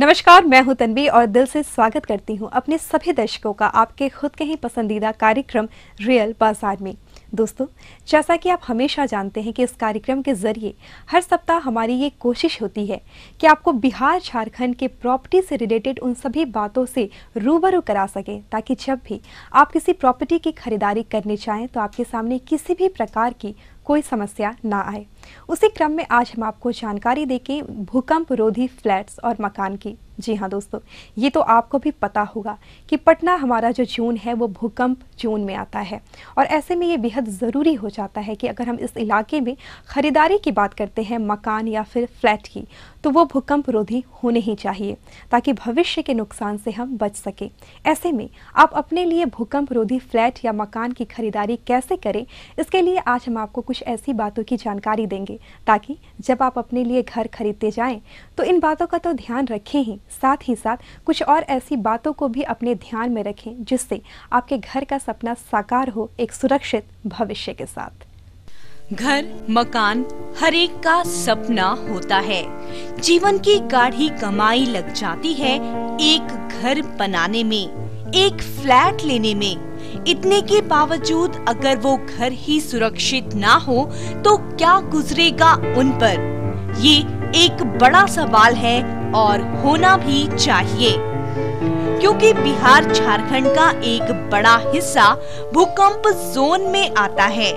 नमस्कार, मैं हूं तन्वी और दिल से स्वागत करती हूं अपने सभी दर्शकों का आपके खुद के ही पसंदीदा कार्यक्रम रियल बाजार में। दोस्तों, जैसा कि आप हमेशा जानते हैं कि इस कार्यक्रम के जरिए हर सप्ताह हमारी ये कोशिश होती है कि आपको बिहार झारखंड के प्रॉपर्टी से रिलेटेड उन सभी बातों से रूबरू करा सकें, ताकि जब भी आप किसी प्रॉपर्टी की खरीदारी करने चाहें तो आपके सामने किसी भी प्रकार की कोई समस्या ना आए। उसी क्रम में आज हम आपको जानकारी देंगे भूकंप रोधी फ्लैट्स और मकान की। जी हाँ दोस्तों, ये तो आपको भी पता होगा कि पटना हमारा जो जोन है वो भूकंप जोन में आता है, और ऐसे में ये बेहद ज़रूरी हो जाता है कि अगर हम इस इलाके में ख़रीदारी की बात करते हैं मकान या फिर फ्लैट की, तो वो भूकंप रोधी होने ही चाहिए ताकि भविष्य के नुकसान से हम बच सकें। ऐसे में आप अपने लिए भूकंप रोधी फ्लैट या मकान की खरीदारी कैसे करें, इसके लिए आज हम आपको कुछ ऐसी बातों की जानकारी देंगे ताकि जब आप अपने लिए घर खरीदते जाएं तो इन बातों का तो ध्यान रखें ही साथ कुछ और ऐसी बातों को भी अपने ध्यान में रखें जिससे आपके घर का सपना साकार हो एक सुरक्षित भविष्य के साथ। घर मकान हर एक का सपना होता है। जीवन की गाढ़ी कमाई लग जाती है एक घर बनाने में, एक फ्लैट लेने में। इतने के बावजूद अगर वो घर ही सुरक्षित ना हो तो क्या गुजरेगा उन पर, ये एक बड़ा सवाल है और होना भी चाहिए, क्योंकि बिहार झारखंड का एक बड़ा हिस्सा भूकंप जोन में आता है।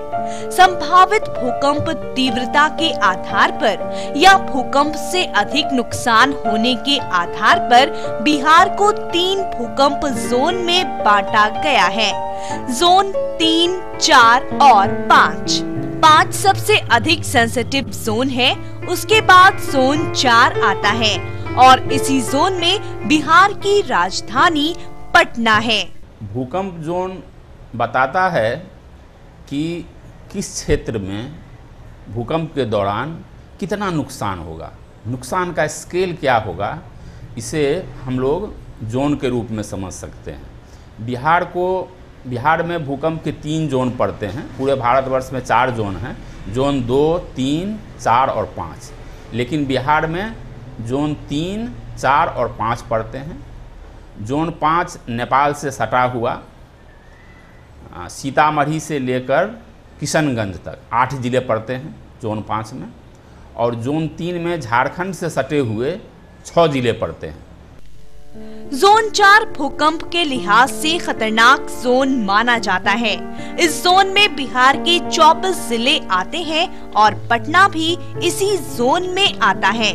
संभावित भूकंप तीव्रता के आधार पर या भूकंप से अधिक नुकसान होने के आधार पर बिहार को 3 भूकंप जोन में बांटा गया है। जोन 3, 4 और 5। 5 सबसे अधिक सेंसिटिव जोन है, उसके बाद जोन 4 आता है और इसी जोन में बिहार की राजधानी पटना है। भूकंप जोन बताता है कि किस क्षेत्र में भूकंप के दौरान कितना नुकसान होगा, नुकसान का स्केल क्या होगा, इसे हम लोग जोन के रूप में समझ सकते हैं। बिहार में भूकंप के 3 जोन पड़ते हैं। पूरे भारतवर्ष में 4 जोन हैं, जोन 2, 3, 4 और 5। लेकिन बिहार में जोन 3, 4 और 5 पड़ते हैं। जोन 5 नेपाल से सटा हुआ सीतामढ़ी से लेकर किशनगंज तक 8 जिले पड़ते हैं जोन 5 में, और जोन 3 में झारखंड से सटे हुए 6 जिले पड़ते हैं। जोन 4 भूकंप के लिहाज से खतरनाक जोन माना जाता है। इस जोन में बिहार के 24 जिले आते हैं और पटना भी इसी जोन में आता है।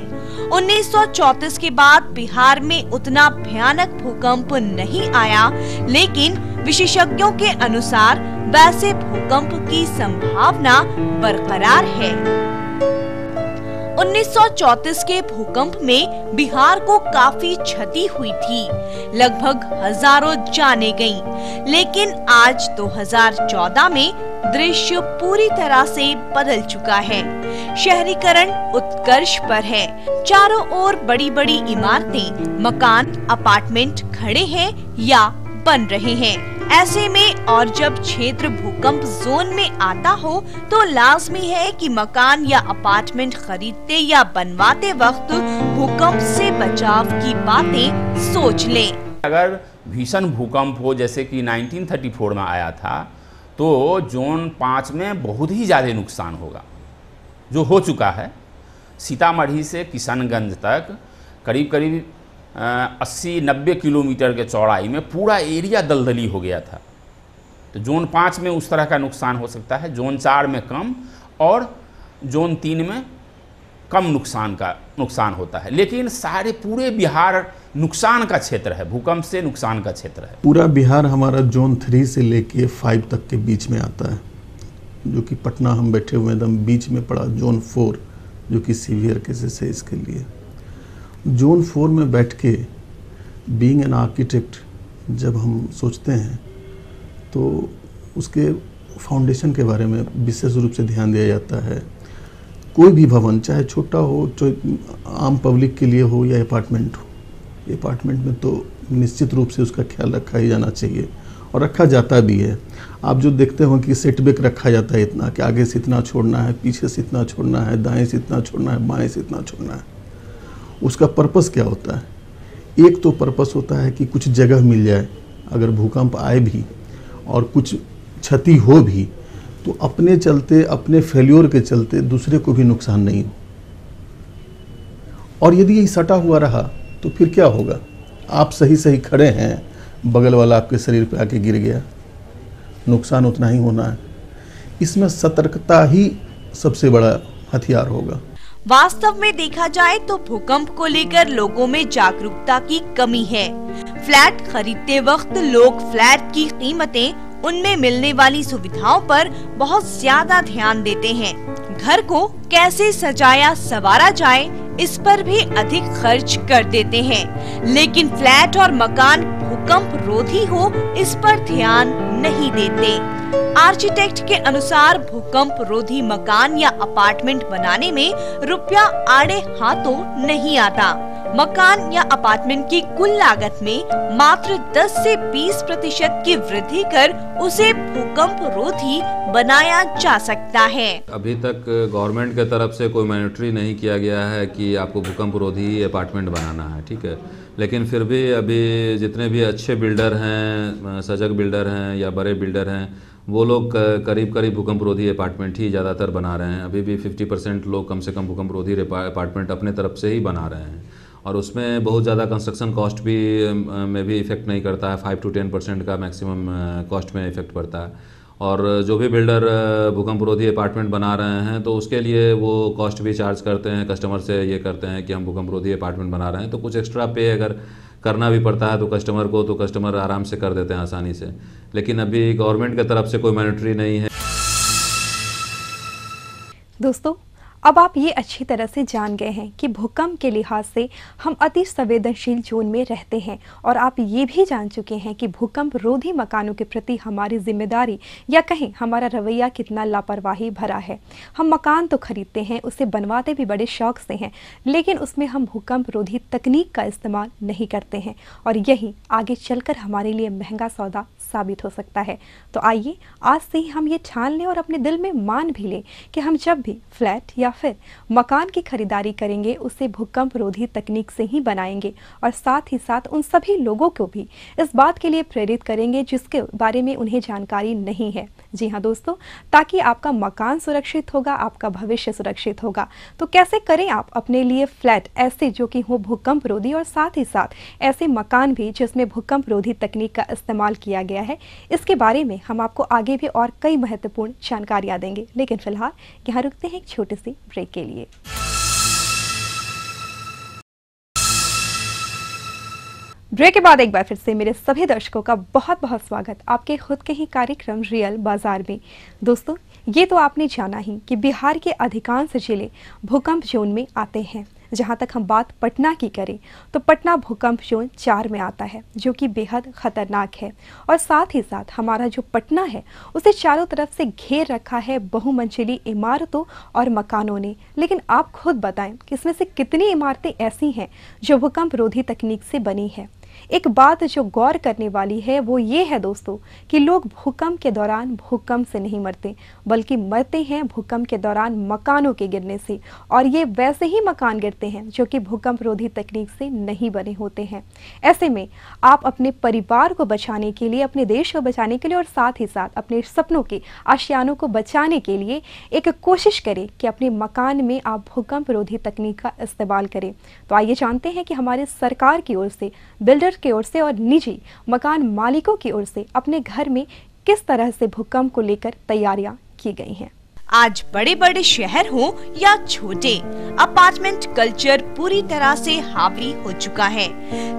1934 के बाद बिहार में उतना भयानक भूकंप नहीं आया, लेकिन विशेषज्ञों के अनुसार वैसे भूकंप की संभावना बरकरार है। 1934 के भूकंप में बिहार को काफी क्षति हुई थी, लगभग हजारों जानें गईं। लेकिन आज 2014 में दृश्य पूरी तरह से बदल चुका है। शहरीकरण उत्कर्ष पर है। चारों ओर बड़ी बड़ी इमारतें, मकान, अपार्टमेंट खड़े हैं या बन रहे हैं। ऐसे में और जब क्षेत्र भूकंप जोन में आता हो तो लाजमी है कि मकान या अपार्टमेंट खरीदते या बनवाते वक्त भूकंप से बचाव की बातें सोच लें। अगर भीषण भूकंप हो जैसे कि 1934 में आया था, तो जोन 5 में बहुत ही ज़्यादा नुकसान होगा, जो हो चुका है। सीतामढ़ी से किशनगंज तक करीब 80-90 किलोमीटर के चौड़ाई में पूरा एरिया दलदली हो गया था। तो जोन 5 में उस तरह का नुकसान हो सकता है, जोन 4 में कम और जोन 3 में कम नुकसान होता है। लेकिन पूरे बिहार नुकसान का क्षेत्र है, भूकंप से नुकसान का क्षेत्र है। पूरा बिहार हमारा जोन 3 से लेके 5 तक के बीच में आता है, जो कि पटना हम बैठे हुए एकदम बीच में पड़ा जोन 4, जो कि सीवियर केसेस है इसके लिए। जोन 4 में बैठ के बीइंग एन आर्किटेक्ट जब हम सोचते हैं तो उसके फाउंडेशन के बारे में विशेष रूप से ध्यान दिया जाता है। कोई भी भवन चाहे छोटा हो, चाहे आम पब्लिक के लिए हो या अपार्टमेंट हो, अपार्टमेंट में तो निश्चित रूप से उसका ख्याल रखा ही जाना चाहिए और रखा जाता भी है। आप जो देखते हो कि सेटबैक रखा जाता है इतना कि आगे से इतना छोड़ना है, पीछे से इतना छोड़ना है, दाएं से इतना छोड़ना है, बाएं से इतना छोड़ना है। उसका पर्पस क्या होता है एक तो पर्पस होता है कि कुछ जगह मिल जाए, अगर भूकंप आए भी और कुछ क्षति हो भी तो अपने चलते, अपने फेल्योर के चलते दूसरे को भी नुकसान नहीं हो। और यदि यही सटा हुआ रहा तो फिर क्या होगा? आप सही सही खड़े हैं, बगल वाला आपके शरीर पे आके गिर गया, नुकसान उतना ही होना है। इसमें सतर्कता ही सबसे बड़ा हथियार होगा। वास्तव में देखा जाए तो भूकंप को लेकर लोगों में जागरूकता की कमी है। फ्लैट खरीदते वक्त लोग फ्लैट की कीमतें, उनमें मिलने वाली सुविधाओं पर बहुत ज्यादा ध्यान देते हैं। घर को कैसे सजाया संवारा जाए, इस पर भी अधिक खर्च कर देते हैं। लेकिन फ्लैट और मकान भूकंप रोधी हो, इस पर ध्यान नहीं देते। आर्किटेक्ट के अनुसार भूकंप रोधी मकान या अपार्टमेंट बनाने में रुपया आड़े हाथों नहीं आता। मकान या अपार्टमेंट की कुल लागत में मात्र 10 से 20% की वृद्धि कर उसे भूकंप रोधी बनाया जा सकता है। अभी तक गवर्नमेंट के तरफ से कोई मॉनिटरी नहीं किया गया है कि आपको भूकंप रोधी अपार्टमेंट बनाना है, ठीक है। लेकिन फिर भी अभी जितने भी अच्छे बिल्डर हैं, सजग बिल्डर हैं या बड़े बिल्डर हैं, वो लोग करीब करीब भूकंप रोधी अपार्टमेंट ही ज़्यादातर बना रहे हैं। अभी भी 50% लोग कम से कम भूकंप रोधी अपार्टमेंट अपने तरफ से ही बना रहे हैं और उसमें बहुत ज़्यादा कंस्ट्रक्शन कॉस्ट भी में भी इफ़ेक्ट नहीं करता है। 5 to 10% का मैक्सिमम कॉस्ट में इफ़ेक्ट पड़ता है। और जो भी बिल्डर भूकंप रोधी अपार्टमेंट बना रहे हैं तो उसके लिए वो कॉस्ट भी चार्ज करते हैं, कस्टमर से ये करते हैं कि हम भूकंप रोधी अपार्टमेंट बना रहे हैं, तो कुछ एक्स्ट्रा पे अगर करना भी पड़ता है तो कस्टमर को, तो कस्टमर आराम से कर देते हैं आसानी से। लेकिन अभी गवर्नमेंट की तरफ से कोई मॉनिटरी नहीं है। दोस्तों, अब आप ये अच्छी तरह से जान गए हैं कि भूकंप के लिहाज से हम अति संवेदनशील जोन में रहते हैं, और आप ये भी जान चुके हैं कि भूकंप रोधी मकानों के प्रति हमारी जिम्मेदारी या कहें हमारा रवैया कितना लापरवाही भरा है। हम मकान तो खरीदते हैं, उसे बनवाते भी बड़े शौक से हैं, लेकिन उसमें हम भूकंप रोधी तकनीक का इस्तेमाल नहीं करते हैं, और यही आगे चलकर हमारे लिए महंगा सौदा साबित हो सकता है। तो आइए आज से ही हम ये ठान लें और अपने दिल में मान भी लें कि हम जब भी फ्लैट या फिर मकान की खरीदारी करेंगे उसे भूकंप रोधी तकनीक से ही बनाएंगे, और साथ ही साथ उन सभी लोगों को भी इस बात के लिए प्रेरित करेंगे जिसके बारे में उन्हें जानकारी नहीं है। जी हाँ दोस्तों, ताकि आपका मकान सुरक्षित होगा, आपका भविष्य सुरक्षित होगा। तो कैसे करें आप अपने लिए फ्लैट ऐसे जो कि हो भूकंप रोधी, और साथ ही साथ ऐसे मकान भी जिसमें भूकंप रोधी तकनीक का इस्तेमाल किया गया है। इसके बारे में हम आपको आगे भी और कई महत्वपूर्ण जानकारियां देंगे, लेकिन फिलहाल यहाँ रुकते हैं एक छोटे से ब्रेक के लिए। ब्रेक के बाद एक बार फिर से मेरे सभी दर्शकों का बहुत बहुत स्वागत आपके खुद के ही कार्यक्रम रियल बाजार में। दोस्तों, ये तो आपने जाना ही कि बिहार के अधिकांश जिले भूकंप जोन में आते हैं। जहां तक हम बात पटना की करें तो पटना भूकंप जोन 4 में आता है, जो कि बेहद खतरनाक है। और साथ ही साथ हमारा जो पटना है उसे चारों तरफ से घेर रखा है बहुमंजिली इमारतों और मकानों ने। लेकिन आप खुद बताएं कि इसमें से कितनी इमारतें ऐसी हैं जो भूकंप रोधी तकनीक से बनी है। एक बात जो गौर करने वाली है वो ये है दोस्तों कि लोग भूकंप के दौरान भूकंप से नहीं मरते, बल्कि मरते हैं भूकंप के दौरान मकानों के गिरने से। और ये वैसे ही मकान गिरते हैं जो कि भूकंप रोधी तकनीक से नहीं बने होते हैं। ऐसे में आप अपने परिवार को बचाने के लिए, अपने देश को बचाने के लिए और साथ ही साथ अपने सपनों के आशियानों को बचाने के लिए एक कोशिश करें कि अपने मकान में आप भूकंप रोधी तकनीक का इस्तेमाल करें। तो आइए जानते हैं कि हमारे सरकार की ओर से, बिल्डर की ओर से और निजी मकान मालिकों की ओर से अपने घर में किस तरह से भूकंप को लेकर तैयारियां की गई हैं। आज बड़े बड़े शहर हो या छोटे, अपार्टमेंट कल्चर पूरी तरह से हावी हो चुका है।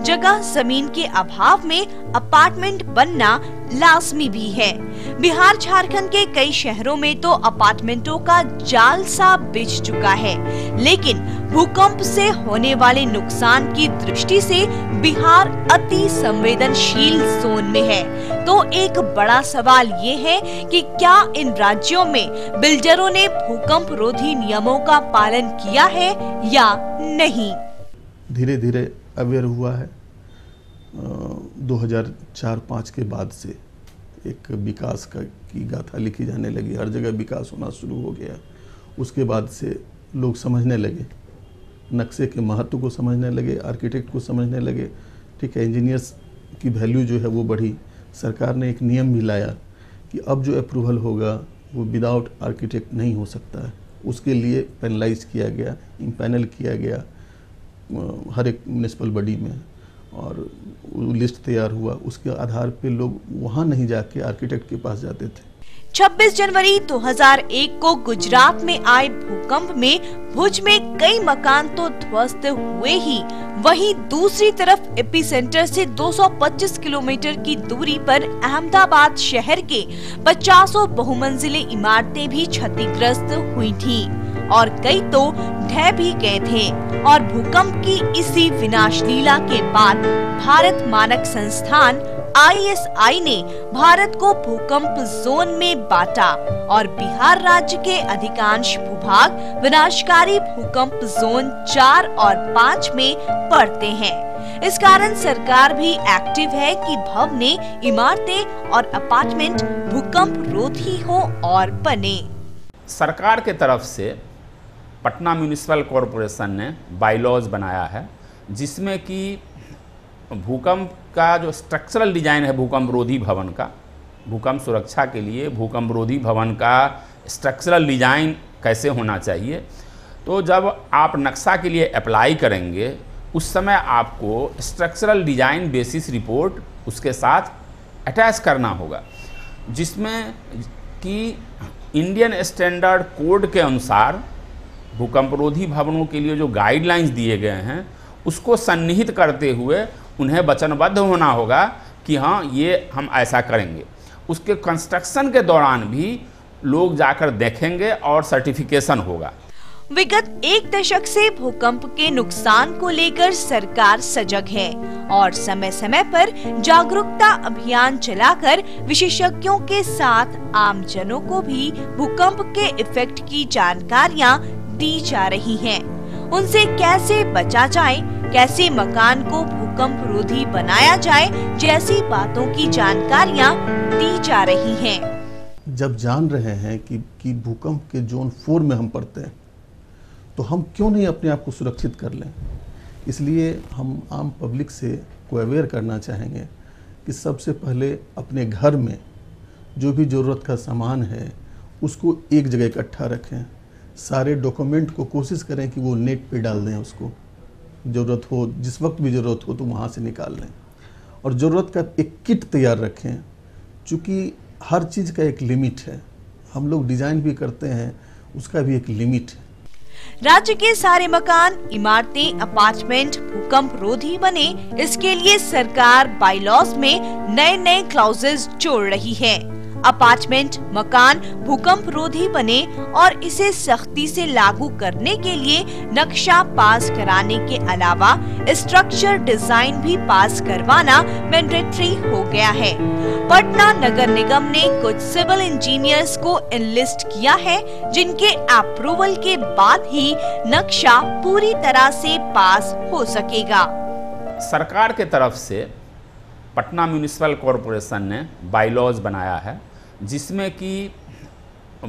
जगह जमीन के अभाव में अपार्टमेंट बनना लाजमी भी है। बिहार झारखंड के कई शहरों में तो अपार्टमेंटों का जाल सा बिछ चुका है। लेकिन भूकंप से होने वाले नुकसान की दृष्टि से बिहार अति संवेदनशील जोन में है। तो एक बड़ा सवाल ये है कि क्या इन राज्यों में बिल्डरों ने भूकंप रोधी नियमों का पालन किया है या नहीं। धीरे धीरे अवेयर हुआ है। 2004-05 के बाद से एक विकास की गाथा लिखी जाने लगी, हर जगह विकास होना शुरू हो गया। उसके बाद से लोग समझने लगे, नक्शे के महत्व को समझने लगे, आर्किटेक्ट को समझने लगे, ठीक है, इंजीनियर्स की वैल्यू जो है वो बढ़ी। सरकार ने एक नियम भी लाया कि अब जो अप्रूवल होगा वो विदाउट आर्किटेक्ट नहीं हो सकता है, उसके लिए पैनलाइज किया गया, इम्पैनल किया गया हर एक म्यूनिसिपल बॉडी में, और लिस्ट तैयार हुआ। उसके आधार पे लोग वहाँ नहीं जाके आर्किटेक्ट के पास जाते थे। 26 जनवरी 2001 को गुजरात में आए भूकंप में भुज में कई मकान तो ध्वस्त हुए ही, वहीं दूसरी तरफ एपिसेंटर से 225 किलोमीटर की दूरी पर अहमदाबाद शहर के 50 बहुमंजिले इमारतें भी क्षतिग्रस्त हुई थीं और कई तो ढह भी गए थे। और भूकंप की इसी विनाश लीला के बाद भारत मानक संस्थान ISI ने भारत को भूकंप जोन में बांटा और बिहार राज्य के अधिकांश भूभाग विनाशकारी भूकंप जोन 4 और 5 में पड़ते हैं। इस कारण सरकार भी एक्टिव है कि भवनें, इमारतें और अपार्टमेंट भूकंप रोधी हो और बने। सरकार के तरफ से पटना म्यूनिसिपल कॉरपोरेशन ने बायलॉज बनाया है, जिसमें कि भूकंप का जो स्ट्रक्चरल डिजाइन है भूकंप रोधी भवन का, भूकंप सुरक्षा के लिए भूकंप रोधी भवन का स्ट्रक्चरल डिजाइन कैसे होना चाहिए, तो जब आप नक्शा के लिए अप्लाई करेंगे उस समय आपको स्ट्रक्चरल डिजाइन बेसिस रिपोर्ट उसके साथ अटैच करना होगा, जिसमें कि इंडियन स्टैंडर्ड कोड के अनुसार भूकंप रोधी भवनों के लिए जो गाइडलाइंस दिए गए हैं उसको सन्निहित करते हुए उन्हें वचनबद्ध होना होगा कि हाँ ये हम ऐसा करेंगे। उसके कंस्ट्रक्शन के दौरान भी लोग जाकर देखेंगे और सर्टिफिकेशन होगा। विगत एक दशक से भूकंप के नुकसान को लेकर सरकार सजग है और समय समय पर जागरूकता अभियान चलाकर विशेषज्ञों के साथ आमजनों को भी भूकंप के इफेक्ट की जानकारियां दी जा रही हैं। उनसे कैसे बचा जाए, कैसे मकान को भूकंप रोधी बनाया जाए जैसी बातों की जानकारियां दी जा रही हैं। जब जान रहे हैं कि भूकंप के जोन 4 में हम पड़ते हैं तो हम क्यों नहीं अपने आप को सुरक्षित कर लें। इसलिए हम आम पब्लिक से को अवेयर करना चाहेंगे कि सबसे पहले अपने घर में जो भी ज़रूरत का सामान है उसको एक जगह इकट्ठा रखें। सारे डॉक्यूमेंट को कोशिश करें कि वो नेट पे डाल दें, उसको ज़रूरत हो, जिस वक्त भी ज़रूरत हो तो वहाँ से निकाल लें। और ज़रूरत का एक किट तैयार रखें, चूँकि हर चीज़ का एक लिमिट है, हम लोग डिज़ाइन भी करते हैं, उसका भी एक लिमिट है। राज्य के सारे मकान, इमारतें, अपार्टमेंट भूकंप रोधी बने, इसके लिए सरकार बायलॉज में नए क्लॉजेस जोड़ रही है। अपार्टमेंट मकान भूकंप रोधी बने और इसे सख्ती से लागू करने के लिए नक्शा पास कराने के अलावा स्ट्रक्चर डिजाइन भी पास करवाना मैंडेटरी हो गया है। पटना नगर निगम ने कुछ सिविल इंजीनियर्स को एनलिस्ट किया है, जिनके अप्रूवल के बाद ही नक्शा पूरी तरह से पास हो सकेगा। सरकार के तरफ से पटना म्यूनिसिपल कॉरपोरेशन ने बायलॉज बनाया है, जिसमें कि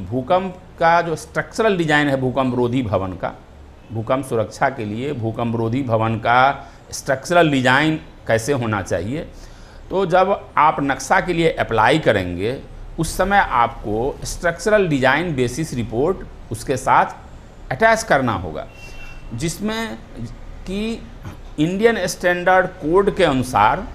भूकंप का जो स्ट्रक्चरल डिजाइन है भूकंप रोधी भवन का, भूकंप सुरक्षा के लिए भूकंप रोधी भवन का स्ट्रक्चरल डिजाइन कैसे होना चाहिए, तो जब आप नक्शा के लिए अप्लाई करेंगे उस समय आपको स्ट्रक्चरल डिजाइन बेसिस रिपोर्ट उसके साथ अटैच करना होगा, जिसमें कि इंडियन स्टैंडर्ड कोड के अनुसार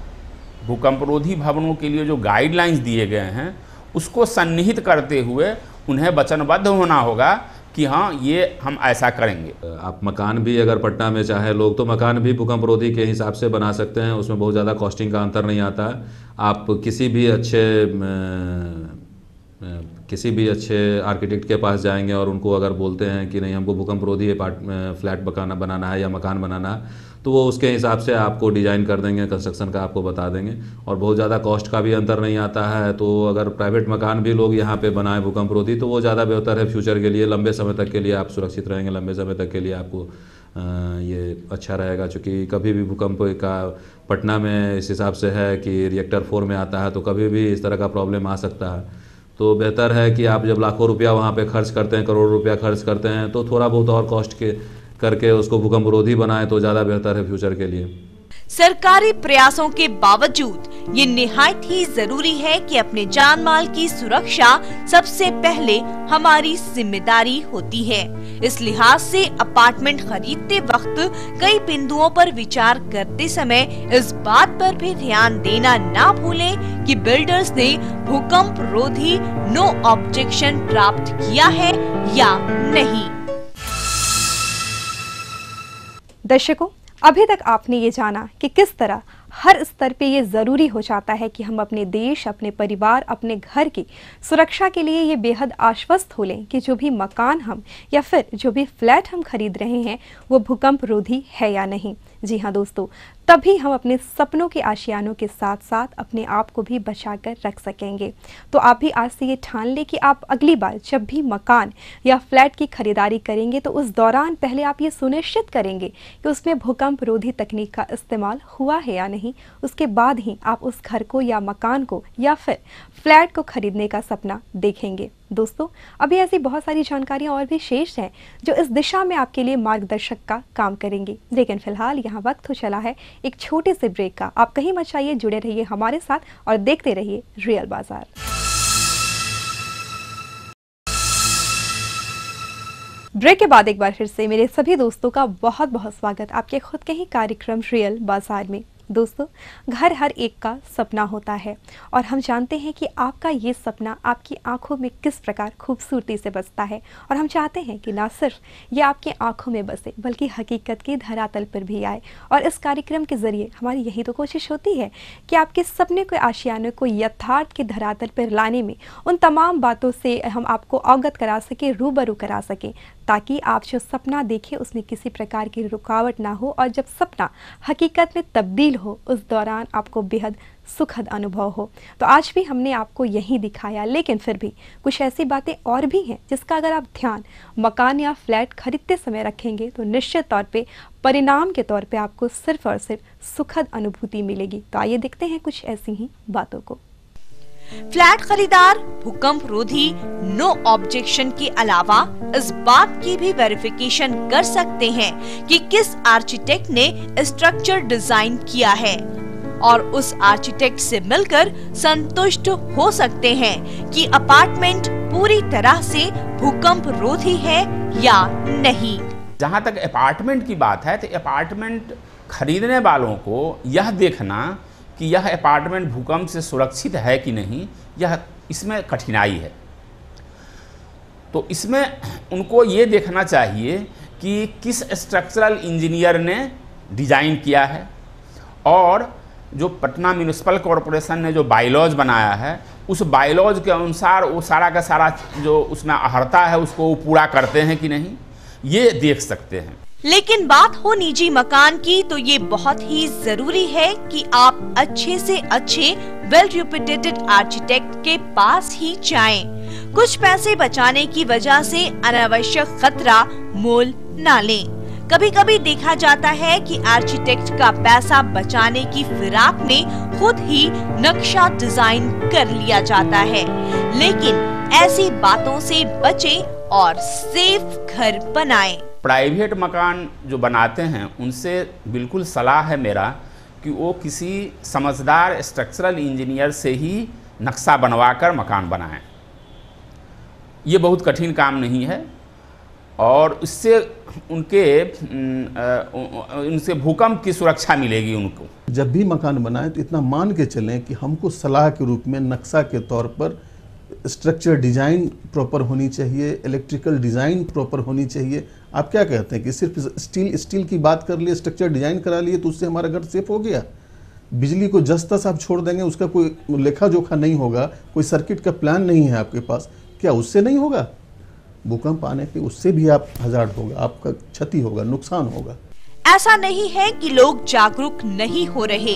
भूकंप रोधी भवनों के लिए जो गाइडलाइंस दिए गए हैं उसको सन्निहित करते हुए उन्हें वचनबद्ध होना होगा कि हाँ ये हम ऐसा करेंगे। आप मकान भी अगर पटना में चाहे लोग तो मकान भी भूकंप रोधी के हिसाब से बना सकते हैं, उसमें बहुत ज़्यादा कॉस्टिंग का अंतर नहीं आता है। आप किसी भी अच्छे आर्किटेक्ट के पास जाएंगे और उनको अगर बोलते हैं कि नहीं हमको भूकंप रोधी फ्लैट बनाना है या मकान बनाना है, तो वो उसके हिसाब से आपको डिज़ाइन कर देंगे, कंस्ट्रक्शन का आपको बता देंगे और बहुत ज़्यादा कॉस्ट का भी अंतर नहीं आता है। तो अगर प्राइवेट मकान भी लोग यहाँ पे बनाएं भूकंप रोधी तो वो ज़्यादा बेहतर है फ्यूचर के लिए, लंबे समय तक के लिए आप सुरक्षित रहेंगे, लंबे समय तक के लिए आपको ये अच्छा रहेगा। चूँकि कभी भी भूकंप का पटना में इस हिसाब से है कि रिएक्टर 4 में आता है तो कभी भी इस तरह का प्रॉब्लम आ सकता है। तो बेहतर है कि आप जब लाखों रुपया वहाँ पे खर्च करते हैं, करोड़ों रुपया खर्च करते हैं, तो थोड़ा बहुत और कॉस्ट के करके उसको भूकंप रोधी बनाएं तो ज़्यादा बेहतर है फ्यूचर के लिए। सरकारी प्रयासों के बावजूद ये निहायत ही जरूरी है कि अपने जान माल की सुरक्षा सबसे पहले हमारी जिम्मेदारी होती है। इस लिहाज से अपार्टमेंट खरीदते वक्त कई बिंदुओं पर विचार करते समय इस बात पर भी ध्यान देना ना भूलें कि बिल्डर्स ने भूकंप रोधी नो ऑब्जेक्शन प्राप्त किया है या नहीं। दर्शकों, अभी तक आपने ये जाना कि किस तरह हर स्तर पे ये ज़रूरी हो जाता है कि हम अपने देश, अपने परिवार, अपने घर की सुरक्षा के लिए ये बेहद आश्वस्त हो लें कि जो भी मकान हम या फिर जो भी फ्लैट हम खरीद रहे हैं वो भूकंप रोधी है या नहीं। जी हाँ दोस्तों, तभी हम अपने सपनों के आशियानों के साथ साथ अपने आप को भी बचा कर रख सकेंगे। तो आप भी आज से ये ठान लें कि आप अगली बार जब भी मकान या फ्लैट की खरीदारी करेंगे तो उस दौरान पहले आप ये सुनिश्चित करेंगे कि उसमें भूकंप रोधी तकनीक का इस्तेमाल हुआ है या नहीं। उसके बाद ही आप उस घर को या मकान को या फिर फ्लैट को खरीदने का सपना देखेंगे। दोस्तों, अभी ऐसी बहुत सारी जानकारियां और भी शेष हैं जो इस दिशा में आपके लिए मार्गदर्शक का काम करेंगी, लेकिन फिलहाल यहाँ वक्त हो चला है एक छोटे से ब्रेक का। आप कहीं मत जाइए, जुड़े रहिए हमारे साथ और देखते रहिए रियल बाजार। ब्रेक के बाद एक बार फिर से मेरे सभी दोस्तों का बहुत बहुत स्वागत आपके खुद के ही कार्यक्रम रियल बाजार में। दोस्तों, घर हर एक का सपना होता है और हम जानते हैं कि आपका ये सपना आपकी आंखों में किस प्रकार खूबसूरती से बसता है और हम चाहते हैं कि ना सिर्फ ये आपकी आंखों में बसे बल्कि हकीकत के धरातल पर भी आए। और इस कार्यक्रम के ज़रिए हमारी यही तो कोशिश होती है कि आपके सपने के आशियाने को यथार्थ के धरातल पर लाने में उन तमाम बातों से हम आपको अवगत करा सकें, रूबरू करा सकें, ताकि आप जो सपना देखें उसमें किसी प्रकार की रुकावट ना हो और जब सपना हकीकत में तब्दील हो उस दौरान आपको बेहद सुखद अनुभव हो। तो आज भी हमने आपको यही दिखाया, लेकिन फिर भी कुछ ऐसी बातें और भी हैं जिसका अगर आप ध्यान मकान या फ्लैट खरीदते समय रखेंगे तो निश्चित तौर पे परिणाम के तौर पे आपको सिर्फ और सिर्फ सुखद अनुभूति मिलेगी। तो आइए देखते हैं कुछ ऐसी ही बातों को। फ्लैट खरीदार भूकंप रोधी नो ऑब्जेक्शन के अलावा इस बात की भी वेरिफिकेशन कर सकते हैं कि किस आर्किटेक्ट ने स्ट्रक्चर डिजाइन किया है और उस आर्किटेक्ट से मिलकर संतुष्ट हो सकते हैं कि अपार्टमेंट पूरी तरह से भूकंप रोधी है या नहीं। जहाँ तक अपार्टमेंट की बात है तो अपार्टमेंट खरीदने वालों को यह देखना कि यह अपार्टमेंट भूकंप से सुरक्षित है कि नहीं, यह इसमें कठिनाई है। तो इसमें उनको ये देखना चाहिए कि किस स्ट्रक्चरल इंजीनियर ने डिज़ाइन किया है और जो पटना म्यूनिसिपल कॉरपोरेशन ने जो बायलॉज बनाया है उस बायलॉज के अनुसार वो सारा का सारा जो उसमें अहर्ता है उसको वो पूरा करते हैं कि नहीं, ये देख सकते हैं। लेकिन बात हो निजी मकान की तो ये बहुत ही जरूरी है कि आप अच्छे से अच्छे वेल रेप्यूटेड आर्किटेक्ट के पास ही जाएं। कुछ पैसे बचाने की वजह से अनावश्यक खतरा मोल ना लें। कभी कभी देखा जाता है कि आर्किटेक्ट का पैसा बचाने की फिराक में खुद ही नक्शा डिजाइन कर लिया जाता है, लेकिन ऐसी बातों से बचें और सेफ घर बनाएं। प्राइवेट मकान जो बनाते हैं उनसे बिल्कुल सलाह है मेरा कि वो किसी समझदार स्ट्रक्चरल इंजीनियर से ही नक्शा बनवाकर मकान बनाएं। ये बहुत कठिन काम नहीं है और इससे उनसे भूकंप की सुरक्षा मिलेगी उनको। जब भी मकान बनाएं तो इतना मान के चलें कि हमको सलाह के रूप में नक्शा के तौर पर स्ट्रक्चर डिज़ाइन प्रॉपर होनी चाहिए, इलेक्ट्रिकल डिज़ाइन प्रॉपर होनी चाहिए। आप क्या कहते हैं कि सिर्फ स्टील की बात कर लिए, स्ट्रक्चर डिज़ाइन करा लिए तो उससे हमारा घर सेफ हो गया? बिजली को जस तस आप छोड़ देंगे, उसका कोई लेखा जोखा नहीं होगा, कोई सर्किट का प्लान नहीं है आपके पास, क्या उससे नहीं होगा? भूकंप आने पे उससे भी आप हज़ार्ड होगा, आपका क्षति होगा, नुकसान होगा। ऐसा नहीं है कि लोग जागरूक नहीं हो रहे।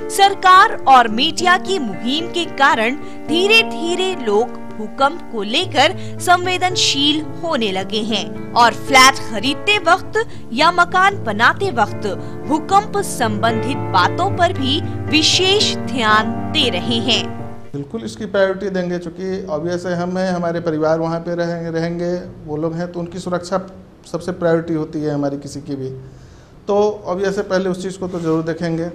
सरकार और मीडिया की मुहिम के कारण धीरे धीरे लोग भूकंप को लेकर संवेदनशील होने लगे हैं और फ्लैट खरीदते वक्त या मकान बनाते वक्त भूकंप संबंधित बातों पर भी विशेष ध्यान दे रहे हैं। बिल्कुल इसकी प्रायोरिटी देंगे, चूँकि ऑब्वियस है हम हैं, हमारे परिवार वहाँ पे रहेंगे वो लोग हैं, तो उनकी सुरक्षा सबसे प्रायोरिटी होती है हमारी किसी की भी। तो ऑब्वियस है पहले उस चीज़ को तो ज़रूर देखेंगे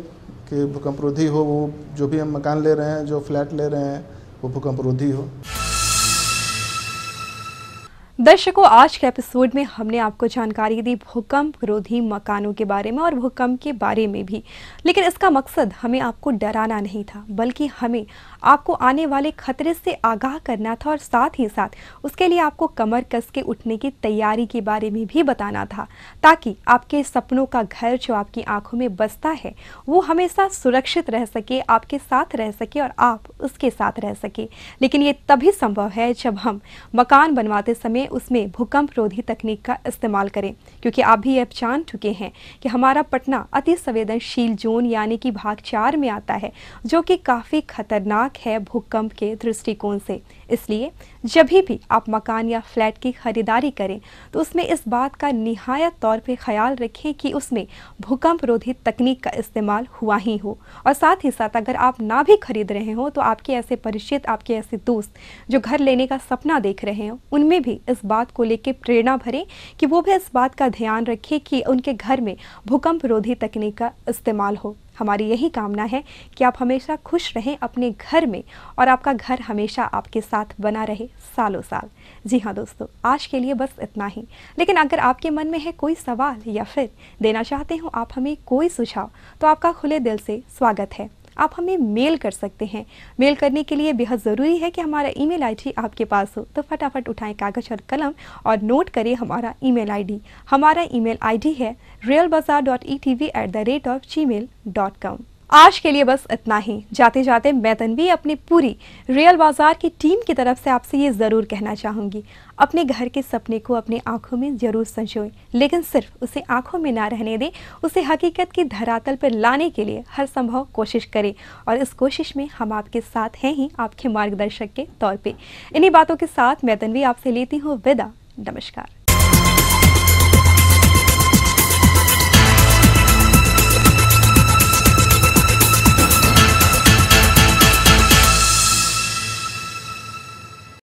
कि भूकंपरोधी हो, वो जो भी हम मकान ले रहे हैं, जो फ्लैट ले रहे हैं, वो भूकंपरोधी हो। दर्शकों, आज के एपिसोड में हमने आपको जानकारी दी भूकंप रोधी मकानों के बारे में और भूकंप के बारे में भी, लेकिन इसका मकसद हमें आपको डराना नहीं था, बल्कि हमें आपको आने वाले खतरे से आगाह करना था और साथ ही साथ उसके लिए आपको कमर कस के उठने की तैयारी के बारे में भी बताना था, ताकि आपके सपनों का घर जो आपकी आंखों में बसता है वो हमेशा सुरक्षित रह सके, आपके साथ रह सके और आप उसके साथ रह सके। लेकिन ये तभी संभव है जब हम मकान बनवाते समय उसमें भूकंप रोधी तकनीक का इस्तेमाल करें, क्योंकि आप भी अब जान चुके हैं कि हमारा पटना अति संवेदनशील जोन यानी कि भाग 4 में आता है, जो कि काफ़ी खतरनाक है भूकंप के दृष्टिकोण से। इसलिए जब भी आप मकान या फ्लैट की खरीदारी करें तो उसमें इस बात का निहायत तौर पे ख्याल रखें कि उसमें भूकंप रोधी तकनीक का इस्तेमाल हुआ ही हो। और साथ ही साथ अगर आप ना भी खरीद रहे हो तो आपके ऐसे परिचित, आपके ऐसे दोस्त जो घर लेने का सपना देख रहे हो, उनमें भी इस बात को लेकर प्रेरणा भरें कि वो भी इस बात का ध्यान रखें कि उनके घर में भूकंप रोधी तकनीक का इस्तेमाल हो। हमारी यही कामना है कि आप हमेशा खुश रहें अपने घर में और आपका घर हमेशा आपके साथ बना रहे सालों साल। जी हाँ दोस्तों, आज के लिए बस इतना ही। लेकिन अगर आपके मन में है कोई सवाल या फिर देना चाहते हो आप हमें कोई सुझाव, तो आपका खुले दिल से स्वागत है। आप हमें मेल कर सकते हैं। मेल करने के लिए बेहद ज़रूरी है कि हमारा ईमेल आईडी आपके पास हो, तो फटाफट उठाएं कागज़ और कलम और नोट करें हमारा ईमेल आईडी। हमारा ईमेल आईडी है realbazaar.etv@gmail.com। आज के लिए बस इतना ही। जाते जाते मैं तन्वी अपनी पूरी रियल बाजार की टीम की तरफ से आपसे ये ज़रूर कहना चाहूँगी, अपने घर के सपने को अपनी आंखों में ज़रूर संजोएं, लेकिन सिर्फ उसे आंखों में ना रहने दें, उसे हकीकत की धरातल पर लाने के लिए हर संभव कोशिश करें। और इस कोशिश में हम आपके साथ हैं ही, आपके मार्गदर्शक के तौर पे। इन्हीं बातों के साथ मैं तन्वी आपसे लेती हूँ विदा। नमस्कार।